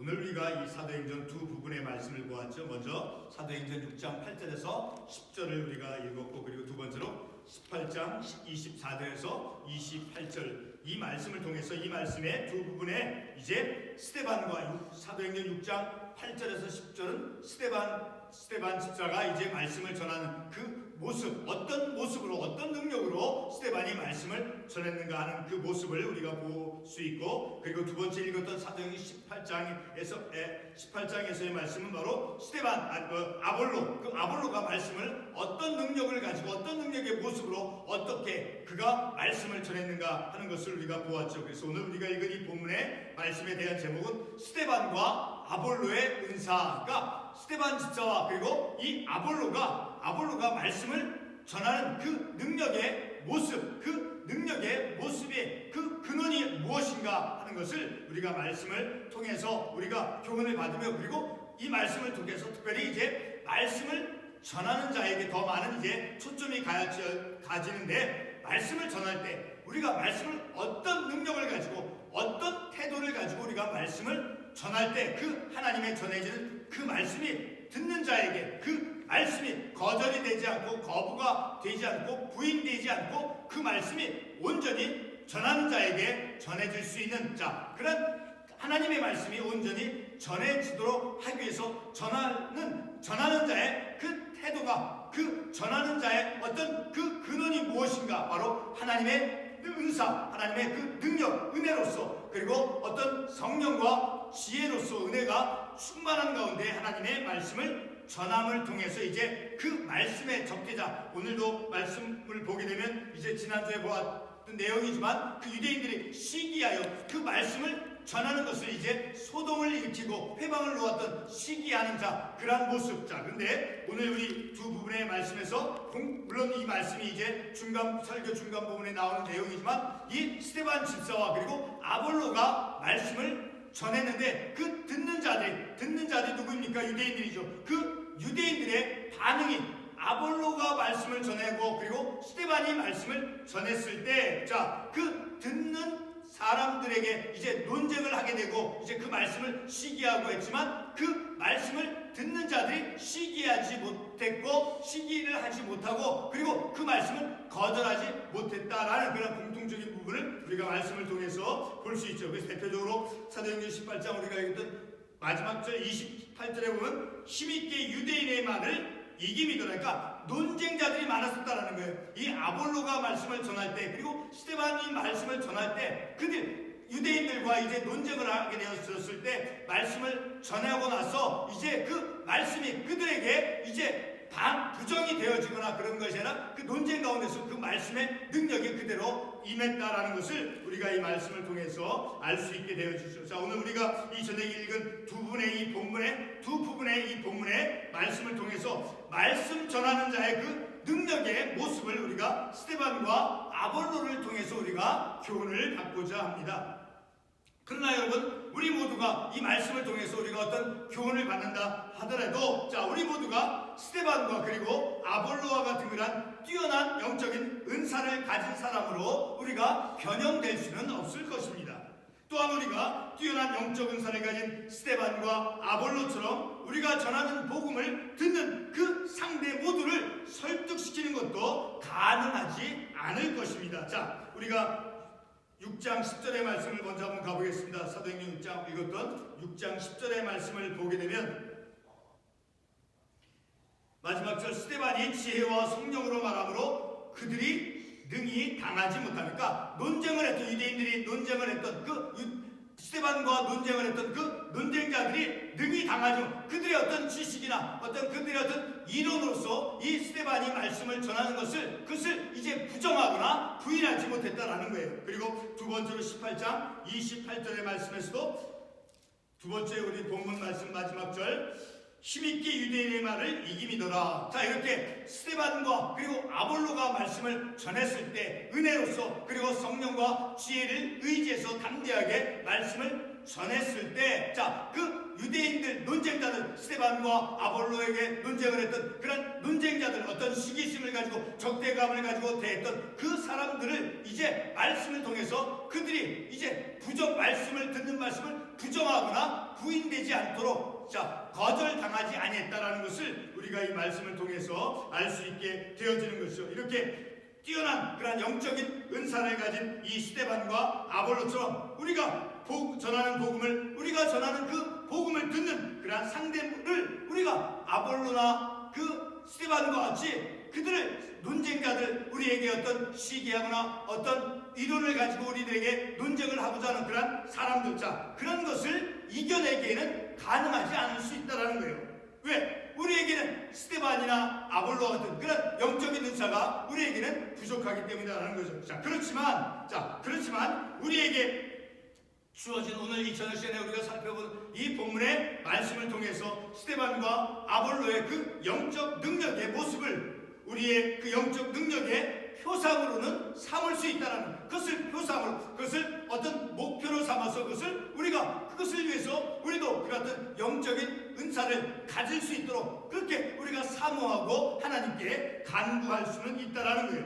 오늘 우리가 이 사도행전 두 부분의 말씀을 보았죠. 먼저 사도행전 6장 8절에서 10절을 우리가 읽었고, 그리고 두 번째로 18장 24절에서 28절 이 말씀을 통해서 이 말씀의 두 부분에 이제 스데반과 사도행전 6장 8절에서 10절은 스데반 집사가 이제 말씀을 전하는 그 모습, 어떤 모습으로 어떤 능력으로 스데반이 말씀을 전했는가 하는 그 모습을 우리가 볼 수 있고, 그리고 두 번째 읽었던 사도행전 18장에서의 말씀은 바로 아볼로가 말씀을 어떤 능력을 가지고 어떤 능력의 모습으로 어떻게 그가 말씀을 전했는가 하는 것을 우리가 보았죠. 그래서 오늘 우리가 읽은 이 본문의 말씀에 대한 제목은 스데반과 아볼로의 은사가, 스데반 집사와 그리고 이 아볼로가 말씀을 전하는 그 능력의 모습, 그 능력의 모습의 그 근원이 무엇인가 하는 것을 우리가 말씀을 통해서 우리가 교훈을 받으며, 그리고 이 말씀을 통해서 특별히 이제 말씀을 전하는 자에게 더 많은 이제 초점이 가지는데, 말씀을 전할 때 우리가 말씀을 어떤 능력을 가지고 어떤 태도를 가지고 우리가 말씀을 전할 때 그 하나님의 전해지는 그 말씀이 듣는 자에게 그 말씀이 거절이 되지 않고 거부가 되지 않고 부인되지 않고 그 말씀이 온전히 전하는 자에게 전해질 수 있는 자, 그런 하나님의 말씀이 온전히 전해지도록 하기 위해서 전하는 자의 그 태도가, 그 전하는 자의 어떤 그 근원이 무엇인가, 바로 하나님의 은사, 하나님의 그 능력, 은혜로서, 그리고 어떤 성령과 지혜로서 은혜가 충만한 가운데 하나님의 말씀을 전함을 통해서 이제 그 말씀의 적대자, 오늘도 말씀을 보게 되면 이제 지난주에 보았던 내용이지만 그 유대인들이 시기하여 그 말씀을 전하는 것을 이제 소동을 일으키고 회방을 놓았던 시기하는 자, 그러한 모습. 자, 근데 오늘 우리 두 부분의 말씀에서 물론 이 말씀이 이제 설교 중간 부분에 나오는 내용이지만 이 스데반 집사와 그리고 아볼로가 말씀을 전했는데 그 듣는 자들이 누구입니까? 유대인들이죠. 그 유대인들의 반응이 아볼로가 말씀을 전하고 그리고 스데반이 말씀을 전했을 때, 자, 그 듣는 사람들에게 이제 논쟁을 하게 되고 이제 그 말씀을 시기하고 했지만 그 말씀을 듣는 자들이 시기하지 못했고 시기를 하지 못하고 그리고 그 말씀을 거절하지 못했다라는 그런 공통적인 부분을 우리가 말씀을 통해서 볼 수 있죠. 그래서 대표적으로 사도행전 18장 우리가 읽었던 마지막 절 28절에 보면 힘있게 유대인의 말을 이김이 그러니까 논쟁자들이 많았었다라는 거예요. 이 아볼로가 말씀을 전할 때 그리고 스데반이 말씀을 전할 때 그들 유대인들과 이제 논쟁을 하게 되었을 때 말씀을 전하고 나서 이제 그 말씀이 그들에게 이제 부정이 되어지거나 그런 것이 아니라 그 논쟁 가운데서 그 말씀의 능력이 그대로 임했다라는 것을 우리가 이 말씀을 통해서 알 수 있게 되어지죠. 자, 오늘 우리가 이 전에 읽은 두 부분의 이 본문의 말씀을 통해서 말씀 전하는 자의 그 능력의 모습을 우리가 스데반과 아볼로를 통해서 우리가 교훈을 받고자 합니다. 그러나 여러분, 우리 모두가 이 말씀을 통해서 우리가 어떤 교훈을 받는다 하더라도, 자, 우리 모두가 스데반과 그리고 아볼로와 같은 그런 뛰어난 영적인 은사를 가진 사람으로 우리가 변형될 수는 없을 것입니다. 또한 우리가 뛰어난 영적 은사를 가진 스데반과 아볼로처럼 우리가 전하는 복음을 듣는 그 상대 모두를 설득시키는 것도 가능하지 않을 것입니다. 자, 우리가 6장 10절의 말씀을 먼저 한번 가보겠습니다. 사도행전 6장 읽었던 6장 10절의 말씀을 보게 되면 마지막 절 스데반이 지혜와 성령으로 말함으로 그들이 능히 당하지 못하니까 논쟁을 했던 유대인들이 논쟁을 했던 그 스데반과 논쟁을 했던 그 논쟁자들이 능히 당하지 못, 그들의 어떤 지식이나 어떤 그들의 어떤 이론으로서 이 스데반이 말씀을 전하는 그것을 이제 부정하거나 부인하지 못했다라는 거예요. 그리고 두 번째로 18장 28절의 말씀에서도 두 번째 우리 본문 말씀 마지막 절 힘있게 유대인의 말을 이김이더라. 자, 이렇게 스데반과 그리고 아볼로가 말씀을 전했을 때 은혜로서 그리고 성령과 지혜를 의지해서 담대하게 말씀을 전했을 때, 자, 그 유대인들 논쟁자들 스데반과 아볼로에게 논쟁을 했던 그런 논쟁자들, 어떤 시기심을 가지고 적대감을 가지고 대했던 그 사람들을 이제 말씀을 통해서 그들이 이제 말씀을 듣는 말씀을 부정하거나 부인되지 않도록 거절당하지 아니했다라는 것을 우리가 이 말씀을 통해서 알 수 있게 되어지는 것이죠. 이렇게 뛰어난 그런 영적인 은사를 가진 이 스데반과 아볼로처럼 우리가 전하는 복음을, 우리가 전하는 그 복음을 듣는 그러한 상대를 우리가 아볼로나 그 스데반과 같이 그들을 논쟁자들, 우리에게 어떤 시기하거나 어떤 이론을 가지고 우리들에게 논쟁을 하고자 하는 그런 사람들, 그런 것을 이겨내기에는 가능하지 않을 수 있다는 거예요. 왜? 우리에게는 스데반이나 아볼로 같은 그런 영적인 은사가 우리에게는 부족하기 때문이라는 거죠. 그렇지만 우리에게 주어진 오늘 이 저녁 시간에 우리가 살펴본 이 본문의 말씀을 통해서 스데반과 아볼로의 그 영적 능력의 모습을 우리의 그 영적 능력의 표상으로는 삼을 수 있다는 그것을 표상으로, 그것을 어떤 목표로 삼아서 그것을 위해서 우리도 그 같은 영적인 은사를 가질 수 있도록 그렇게 우리가 사모하고 하나님께 간구할 수는 있다라는 거예요.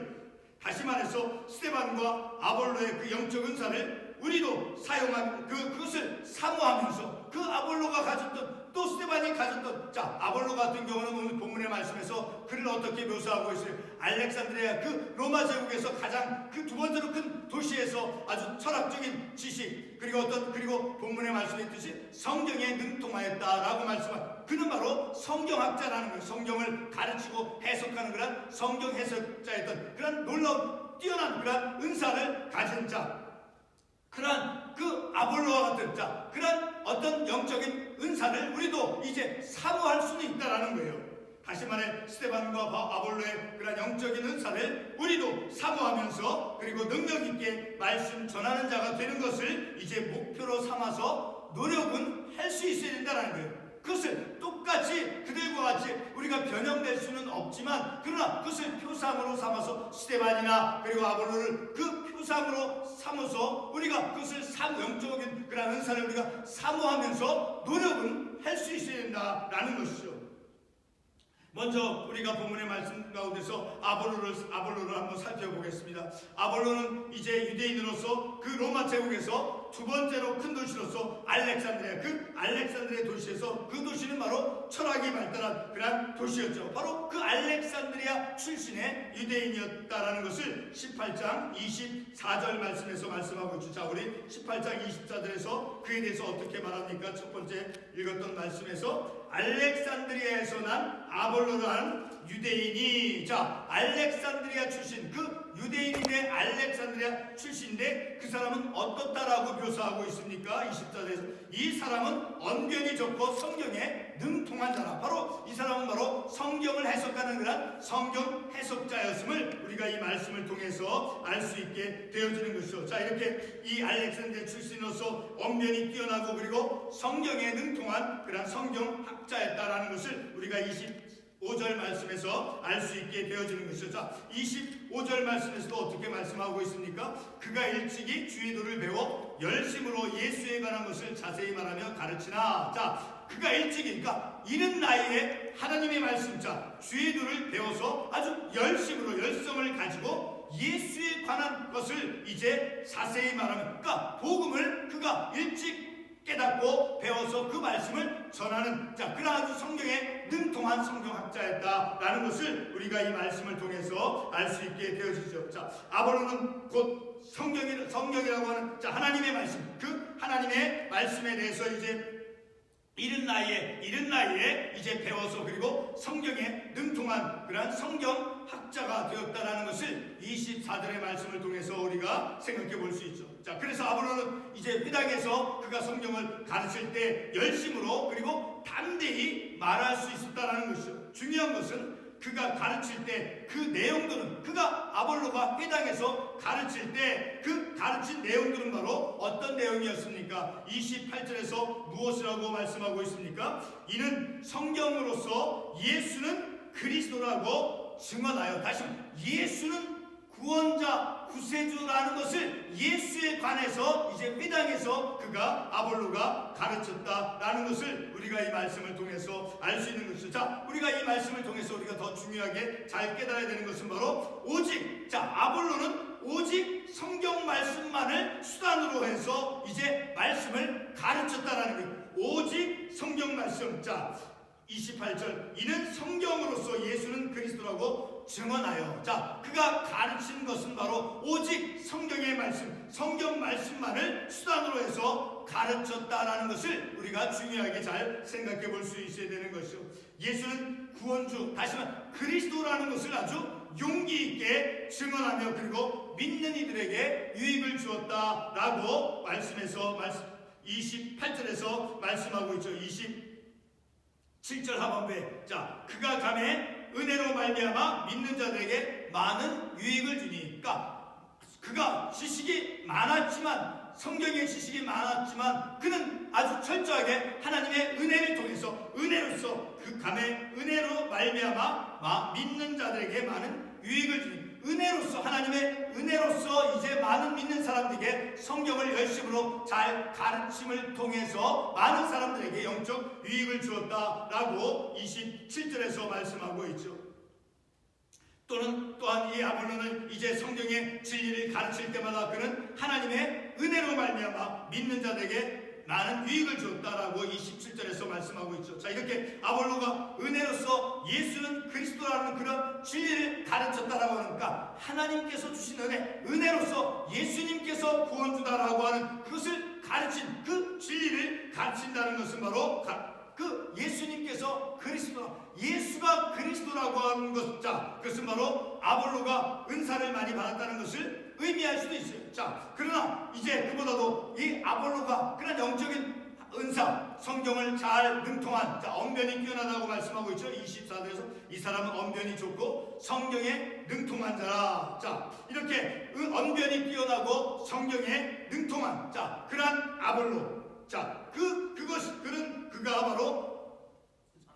다시 말해서 스데반과 아볼로의 그 영적 은사를 우리도 사용한 그것을 사모하면서 그 아볼로가 가졌던 또 스데반이 가졌던 아볼로 같은 경우는 오늘 본문의 말씀에서 그를 어떻게 묘사하고 있어요? 알렉산드리아 그 로마 제국에서 가장 그 두 번째로 큰 도시에서 아주 철학적인 지식 그리고 본문의 말씀에 있듯이 성경에 능통하였다라고 말씀한 그는 바로 성경학자라는 거예요. 성경을 가르치고 해석하는 그런 성경 해석자였던 그런 놀라운 뛰어난 그런 은사를 가진 그런 그 아볼로와 같은 그런 어떤 영적인 은사를 우리도 이제 사모할 수는 있다라는 거예요. 다시 말해 스데반과 아볼로의 그런 영적인 은사를 우리도 사모하면서 그리고 능력 있게 말씀 전하는 자가 되는 것을 이제 목표로 삼아서 노력은 할 수 있어야 된다는 거예요. 그것을 똑같이 그들과 같이 우리가 변형될 수는 없지만 그러나 그것을 표상으로 삼아서 스데반이나 그리고 아볼로를 그 표상으로 삼아서 우리가 그것을 영적인 그런 은사를 우리가 사모하면서 노력은 할 수 있어야 된다라는 것이죠. 먼저 우리가 본문의 말씀 가운데서 아볼로를 한번 살펴보겠습니다. 아볼로는 이제 유대인으로서 그 로마 제국에서 두 번째로 큰 도시로서 알렉산드리아 도시에서 그 도시는 바로 철학이 발달한 그런 도시였죠. 바로 그 알렉산드리아 출신의 유대인이었다라는 것을 18장 24절 말씀에서 말씀하고 있죠. 우리 18장 24절에서 그에 대해서 어떻게 말합니까? 첫 번째 읽었던 말씀에서 알렉산드리아에서 난 아볼로라는 유대인이 알렉산드리아 출신 그 유대인인데 알렉산드리아 출신인데 그 사람은 어떻다라고 묘사하고 있습니까? 24절에서 이 사람은 언변이 좋고 성경에 능통한 자라. 바로 이 사람은 바로 성경을 해석하는 그런 성경 해석자였음을 우리가 이 말씀을 통해서 알 수 있게 되어지는 것이죠. 이렇게 이 알렉산드리아 출신으로서 언변이 뛰어나고 그리고 성경에 능통한 그런 성경학자였다라는 것을 우리가 25절 말씀에서 알 수 있게 되어지는 것이죠. 25절 말씀에서도 어떻게 말씀하고 있습니까? 그가 일찍이 주의도를 배워 열심으로 예수에 관한 것을 자세히 말하며 가르치나. 그가 일찍이, 그러니까 이른 나이에 하나님의 말씀, 주의도를 배워서 아주 열성을 가지고 예수에 관한 것을 이제 자세히 말하면, 그러니까 복음을 그가 일찍 깨닫고 배워서 그 말씀을 전하는 그런 아주 성경에 능통한 성경학자였다라는 것을 우리가 이 말씀을 통해서 알 수 있게 되어지죠. 아볼로는 곧 성경이라고 하는 하나님의 말씀, 그 하나님의 말씀에 대해서 이제 이른 나이에 이제 배워서 그리고 성경에 능통한 그러한 성경학자가 되었다라는 것을 24절의 말씀을 통해서 우리가 생각해 볼 수 있죠. 그래서 아볼로는 이제 회당에서 그가 성경을 가르칠 때 열심으로 그리고 담대히 말할 수 있었다라는 것이죠. 중요한 것은 그가 가르칠 때 그 내용들은 아볼로가 회당에서 가르칠 때 그 가르친 내용들은 바로 어떤 내용이었습니까? 28절에서 무엇이라고 말씀하고 있습니까? 이는 성경으로서 예수는 그리스도라고 증언하여, 다시 예수는 구원자, 구세주라는 것을 예수에 관해서 이제 회당에서 아볼로가 가르쳤다라는 것을 우리가 이 말씀을 통해서 알 수 있는 것이죠. 우리가 이 말씀을 통해서 우리가 더 중요하게 잘 깨달아야 되는 것은 바로 아볼로는 오직 성경 말씀만을 수단으로 해서 이제 말씀을 가르쳤다라는 거예요. 말씀. 자, 28절. 이는 성경으로서 예수는 그리스도라고 증언하여. 자, 그가 가르친 것은 바로 오직 성경의 말씀, 성경 말씀만을 수단으로 해서 가르쳤다라는 것을 우리가 중요하게 잘 생각해 볼 수 있어야 되는 것이죠. 예수는 구원주, 다시 말해 그리스도라는 것을 아주 용기 있게 증언하며 그리고 믿는 이들에게 유익을 주었다라고 28절에서 말씀하고 있죠. 27절 하반부에, 자, 그가 감에 은혜로 말미암아 믿는 자들에게 많은 유익을 주니. 그러니까 그가 지식이 많았지만, 성경의 지식이 많았지만 그는 아주 철저하게 하나님의 은혜를 통해서, 은혜로서 그 감에 은혜로 말미암아 믿는 자들에게 많은 유익을 주니, 은혜로서, 하나님의 은혜로서 이제 많은 믿는 사람들에게 성경을 열심으로 잘 가르침을 통해서 많은 사람들에게 영적 유익을 주었다라고 27절에서 말씀하고 있죠. 또한 이 아볼로는 이제 성경의 진리를 가르칠 때마다 그는 하나님의 은혜로 말미암아 믿는 자들에게 많은 유익을 주었다라고 27절에서 말씀하고 있죠. 자, 이렇게 아볼로가 은혜로서 예수는 그리스도라는 그런 진리를 가르쳤다라고 하니까 하나님께서 주신 은혜로서 예수님께서 구원주다라고 하는 그것을 가르친, 그 진리를 가르친다는 것은 바로 그 예수님께서 예수가 그리스도라고 하는 것. 자, 그것은 바로 아볼로가 은사를 많이 받았다는 것을 의미할 수도 있어요. 자, 그러나 이제 그보다도 이 아볼로가 그런 영적인 은사, 성경을 잘 능통한, 자, 언변이 뛰어나다고 말씀하고 있죠. 24절에서 이 사람은 언변이 좋고 성경에 능통한 자라. 자, 이렇게 언변이 뛰어나고 성경에 능통한, 자, 그러한 아볼로. 자, 그가 바로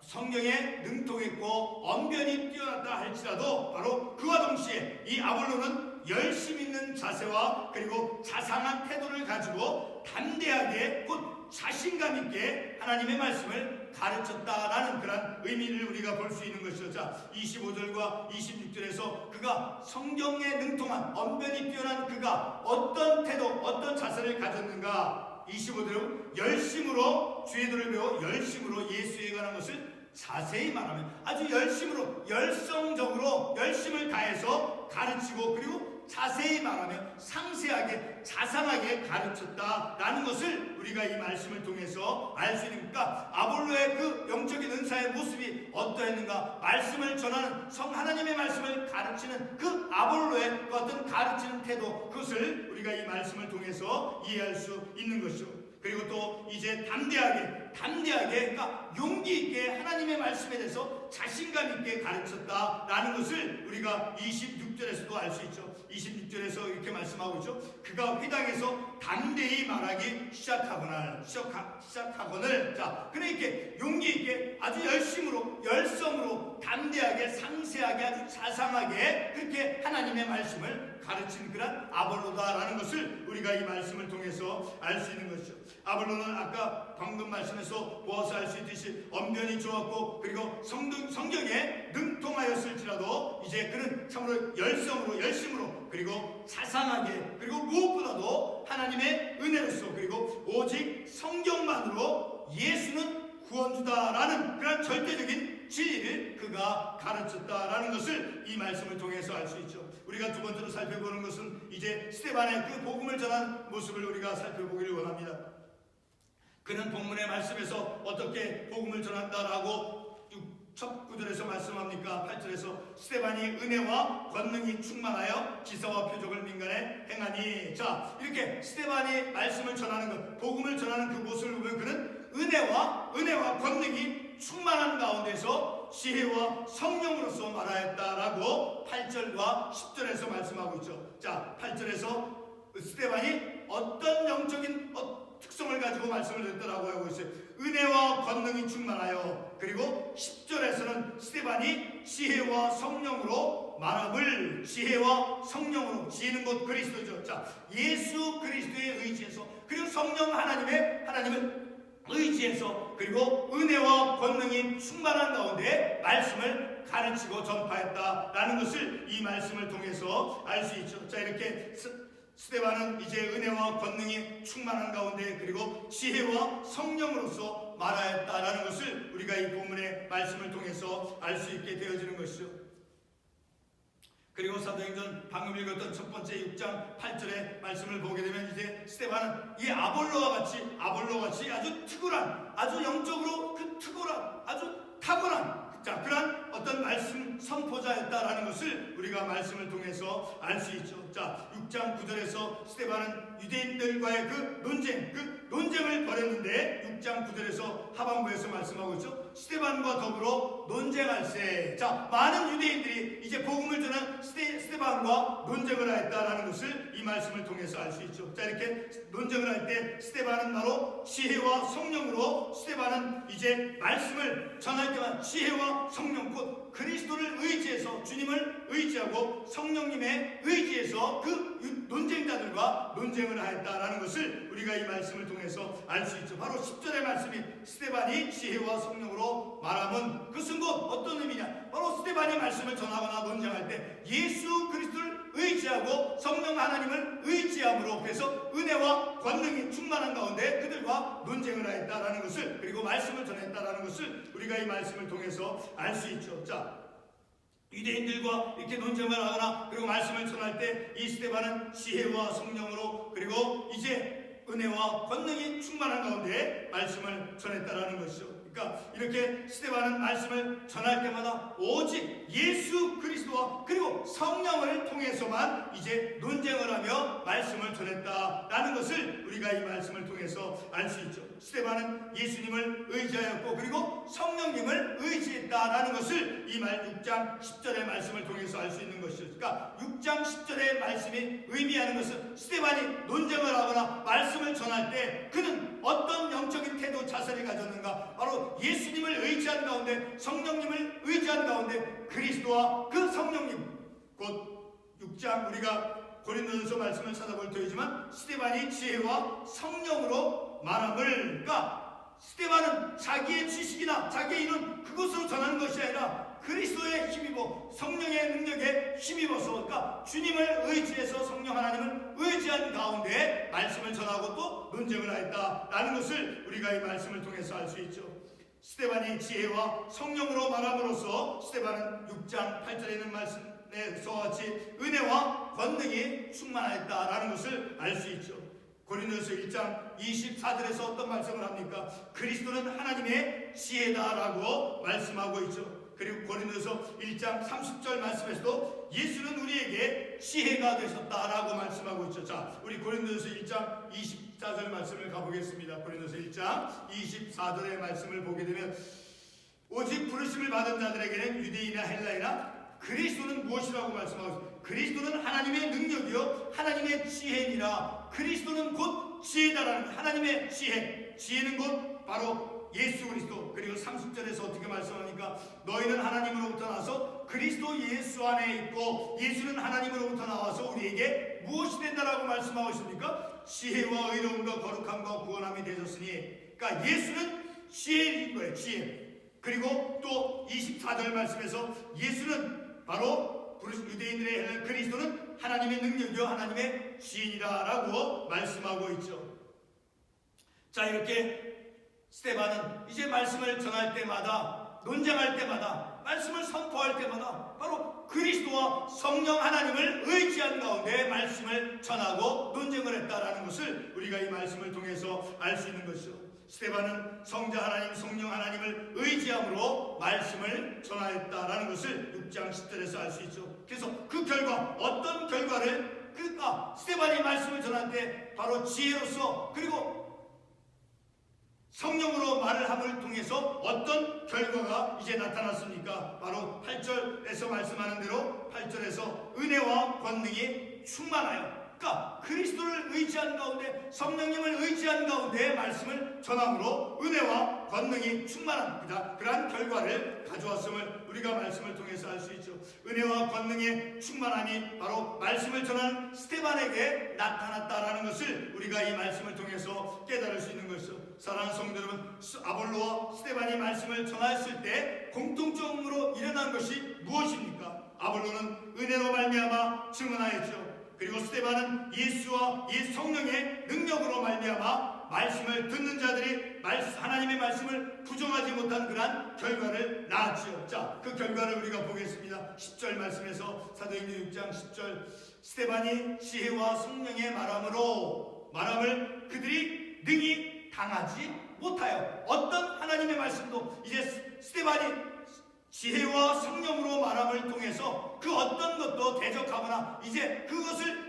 성경에 능통했고 언변이 뛰어났다 할지라도 바로 그와 동시에 이 아볼로는 열심 있는 자세와 그리고 자상한 태도를 가지고 담대하게, 곧 자신감 있게 하나님의 말씀을 가르쳤다라는 그런 의미를 우리가 볼 수 있는 것이죠. 자, 25절과 26절에서 그가 성경에 능통한, 언변이 뛰어난 그가 어떤 태도, 어떤 자세를 가졌는가. 25절은 열심으로 주의도를 배워 열심으로 예수에 관한 것을 자세히 말하면 아주 열심으로, 열성적으로 열심을 다해서 가르치고 그리고 자세히 말하며 상세하게, 자상하게 가르쳤다라는 것을 우리가 이 말씀을 통해서 알 수 있으니까 아볼로의 그 영적인 은사의 모습이 어떠했는가, 말씀을 전하는, 하나님의 말씀을 가르치는 그 아볼로의 그 어떤 가르치는 태도, 그것을 우리가 이 말씀을 통해서 이해할 수 있는 것이죠. 그리고 또 이제 담대하게, 그러니까 용기 있게 하나님의 말씀에 대해서 자신감 있게 가르쳤다라는 것을 우리가 26절에서도 알 수 있죠. 26절에서 이렇게 말씀하고 있죠. 그가 회당에서 담대히 말하기 시작하거늘. 자, 그러니까 이렇게 용기 있게 아주 열심으로, 열성으로, 담대하게, 상세하게, 아주 자상하게 그렇게 하나님의 말씀을 가르친 그런 아볼로다라는 것을 우리가 이 말씀을 통해서 알 수 있는 것이죠. 아볼로는 아까 방금 말씀에서 보아서 알 수 있듯이 언변이 좋았고 그리고 성경에 능통하였을지라도 이제 그는 참으로 열성으로, 열심으로, 그리고 자상하게, 그리고 무엇보다도 하나님의 은혜로서 그리고 오직 성경만으로 예수는 구원주다라는 그런 절대적인 진리를 그가 가르쳤다라는 것을 이 말씀을 통해서 알 수 있죠. 우리가 두 번째로 살펴보는 것은 이제 스데반의 그 복음을 전한 모습을 우리가 살펴보기를 원합니다. 그는 본문의 말씀에서 어떻게 복음을 전한다라고 첫 구절에서 말씀합니까? 8절에서 스데반이 은혜와 권능이 충만하여 지사와 표적을 민간에 행하니. 자, 이렇게 스데반이 말씀을 전하는 것, 복음을 전하는 그 모습을 보면 그는 은혜와 권능이 충만한 가운데서 지혜와 성령으로서 말하였다라고 8절과 10절에서 말씀하고 있죠. 자, 8절에서 스데반이 어떤 영적인 특성을 가지고 말씀을 드렸다라고 하고 있어요. 은혜와 권능이 충만하여. 그리고 10절에서는 스데반이 지혜와 성령으로 말함을, 지혜와 성령으로, 지혜는 곧 그리스도죠. 자, 예수 그리스도의 의지에서, 그리고 성령 하나님을 의지해서, 그리고 은혜와 권능이 충만한 가운데 말씀을 가르치고 전파했다라는 것을 이 말씀을 통해서 알 수 있죠. 자, 이렇게 스데반은 이제 은혜와 권능이 충만한 가운데 그리고 지혜와 성령으로서 말하였다라는 것을 우리가 이 본문의 말씀을 통해서 알 수 있게 되어지는 것이죠. 그리고 사도행전 방금 읽었던 첫 번째 6장 8절의 말씀을 보게 되면 이제 스데반은 이 아볼로와 같이 아주 특별한, 아주 영적으로 그 특별한, 아주 탁월한 그런 어떤 말씀 선포자였다라는 것을 우리가 말씀을 통해서 알 수 있죠. 자, 6장 9절에서 스데반은 유대인들과의 그 논쟁을 벌였는데 6장 9절에서 하반부에서 말씀하고 있죠. 스데반과 더불어 논쟁할세. 자, 많은 유대인들이 이제 복음을 전한 스데반과 논쟁을 하였다라는 것을 이 말씀을 통해서 알 수 있죠. 자, 이렇게 논쟁을 할 때 스데반은 바로 지혜와 성령으로 스데반은 이제 말씀을 전할 때만 지혜와 성령 곧 그리스도를 의지해서 주님을 의지하고 성령님의 의지해서 그 논쟁자들과 논쟁을 하였다라는 것을 우리가 이 말씀을 통해서 알 수 있죠. 바로 10절의 말씀이 스데반이 지혜와 성령으로 말함은 그것은 곧 어떤 의미냐? 바로 스데반이 말씀을 전하거나 논쟁할 때 예수 그리스도를 의지하고 성령 하나님을 의지함으로 그래서 은혜와 권능이 충만한 가운데 그들과 논쟁을 하였다라는 것을 그리고 말씀을 전했다라는 것을 우리가 이 말씀을 통해서 알 수 있죠. 자, 유대인들과 이렇게 논쟁을 하거나 그리고 말씀을 전할 때 이 스데반은 지혜와 성령으로 그리고 이제 은혜와 권능이 충만한 가운데 말씀을 전했다라는 것이죠. 그러니까 이렇게 스데반은 말씀을 전할 때마다 오직 예수 그리스도와 그리고 성령을 통해서만 이제 논쟁을 하며 말씀을 전했다라는 것을 우리가 이 말씀을 통해서 알 수 있죠. 스데반은 예수님을 의지하였고 그리고 성령님을 의지했다라는 것을 이 6장 10절의 말씀을 통해서 알 수 있는 것이죠. 그러니까 6장 10절의 말씀이 의미하는 것은 스데반이 논쟁을 하거나 말씀을 전할 때 그는 어떤 영적인 태도 자세를 가졌는가? 바로 예수님을 의지한 가운데 성령님을 의지한 가운데 그리스도와 그 성령님 곧 6장 우리가 고린도전서 말씀을 찾아볼 터이지만 스데반이 지혜와 성령으로 말함을 그러니까 스데반은 자기의 지식이나 자기의 이론 그것으로 전하는 것이 아니라 그리스도의 힘입어 성령의 능력에 힘입어서 그러니까 주님을 의지해서 성령 하나님을 의지한 가운데 말씀을 전하고 또 논쟁을 하였다라는 것을 우리가 이 말씀을 통해서 알 수 있죠. 스데반이 지혜와 성령으로 말함으로써 스데반은 6장 8절에 있는 말씀에서 같이 은혜와 권능이 충만하였다라는 것을 알 수 있죠. 고린도서 1장 24절에서 어떤 말씀을 합니까? 그리스도는 하나님의 지혜다라고 말씀하고 있죠. 그리고 고린도서 1장 30절 말씀에서도 예수는 우리에게 지혜가 되셨다라고 말씀하고 있죠. 자, 우리 고린도서 1장 24절 말씀을 가보겠습니다. 고린도서 1장 24절의 말씀을 보게 되면 오직 부르심을 받은 자들에게는 유대인이나 헬라이나 그리스도는 무엇이라고 말씀하고 있습니다. 그리스도는 하나님의 능력이요 하나님의 지혜니라. 그리스도는 곧 지혜다라는 하나님의 지혜는 곧 바로 예수 그리스도. 그리고 30절에서 어떻게 말씀하니까 너희는 하나님으로부터 나서 그리스도 예수 안에 있고 예수는 하나님으로부터 나와서 우리에게 무엇이 된다라고 말씀하고 있습니까? 지혜와 의로움과 거룩함과 구원함이 되셨으니 그러니까 예수는 지혜인 거예요. 지혜. 그리고 또 24절 말씀에서 예수는 바로 유대인들의 그리스도는 하나님의 능력이요 하나님의 지혜니라라고 말씀하고 있죠. 자, 이렇게 스데반은 이제 말씀을 전할 때마다 논쟁할 때마다 말씀을 선포할 때마다 바로 그리스도와 성령 하나님을 의지한 가운데 말씀을 전하고 논쟁을 했다라는 것을 우리가 이 말씀을 통해서 알 수 있는 것이죠. 스데반은 성자 하나님 성령 하나님을 의지함으로 말씀을 전하였다라는 것을 6장 10절에서 알 수 있죠. 그래서 그 결과 어떤 결과를 스데반이 말씀을 전할 때 바로 지혜로서 그리고 성령으로 말을 함을 통해서 어떤 결과가 이제 나타났습니까? 바로 8절에서 말씀하는 대로 8절에서 은혜와 권능이 충만하여 그러니까 그리스도를 의지한 가운데 성령님을 의지한 가운데 말씀을 전함으로 은혜와 권능이 충만한 그러한 결과를 가져왔음을 우리가 말씀을 통해서 알 수 있죠. 은혜와 권능의 충만함이 바로 말씀을 전하는 스데반에게 나타났다라는 것을 우리가 이 말씀을 통해서 깨달을 수 있는 것이죠. 사랑하는 성도 여러분, 아볼로와 스데반이 말씀을 전하였을 때 공통적으로 일어난 것이 무엇입니까? 아볼로는 은혜로 말미암아 증언하였죠. 그리고 스데반은 예수와 성령의 능력으로 말미암아 말씀을 듣는 자들이 하나님의 말씀을 부정하지 못한 그러한 결과를 낳았지요. 자, 그 결과를 우리가 보겠습니다. 10절 말씀에서 사도행전 6장 10절 스데반이 지혜와 성령의 말함을 그들이 능히 당하지 못하여 어떤 하나님의 말씀도 이제 스데반이 지혜와 성령으로 말함을 통해서 그 어떤 것도 대적하거나 이제 그것을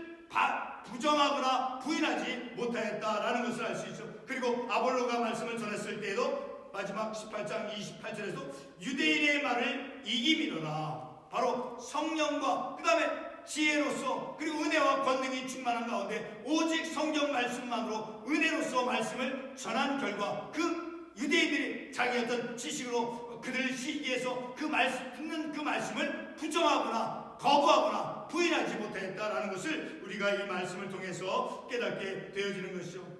부정하거나 부인하지 못하였다라는 것을 알 수 있죠. 그리고 아볼로가 말씀을 전했을 때에도 마지막 18장 28절에서 유대인의 말을 이기미로라. 바로 성령과 그 다음에 지혜로서 그리고 은혜와 권능이 충만한 가운데 오직 성경 말씀만으로 은혜로서 말씀을 전한 결과 그 유대인들이 자기 어떤 지식으로 그들 시기에서 그 말씀 듣는 그 말씀을 부정하거나 거부하거나 부인하지 못했다라는 것을 우리가 이 말씀을 통해서 깨닫게 되어지는 것이죠.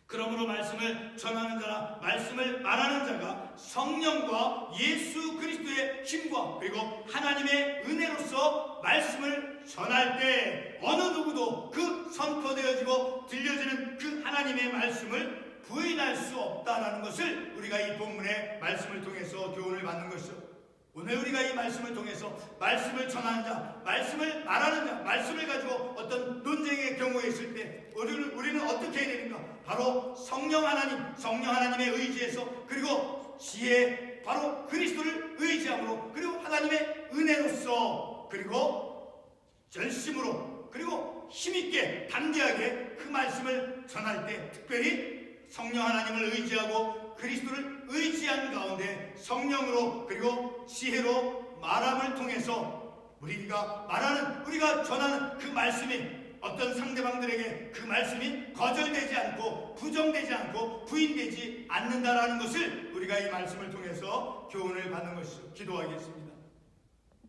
그러므로 말씀을 전하는 자나 말씀을 말하는 자가 성령과 예수 그리스도의 힘과 그리고 하나님의 은혜로서 말씀을 전할 때 어느 누구도 그 선포되어지고 들려지는 그 하나님의 말씀을 부인할 수 없다라는 것을 우리가 이 본문의 말씀을 통해서 교훈을 받는 것이죠. 오늘 우리가 이 말씀을 통해서 말씀을 전하는 자, 말씀을 말하는 자, 말씀을 가지고 어떤 논쟁의 경우에 있을 때 우리는 어떻게 해야 되는가? 바로 성령 하나님의 의지에서 그리고 지혜, 바로 그리스도를 의지함으로 그리고 하나님의 은혜로서 그리고 열심으로 그리고 힘있게 담대하게 그 말씀을 전할 때 특별히 성령 하나님을 의지하고 그리스도를 의지한 가운데 성령으로 그리고 지혜로 말함을 통해서 우리가 전하는 그 말씀이 어떤 상대방들에게 그 말씀이 거절되지 않고 부정되지 않고 부인되지 않는다라는 것을 우리가 이 말씀을 통해서 교훈을 받는 것이죠. 기도하겠습니다.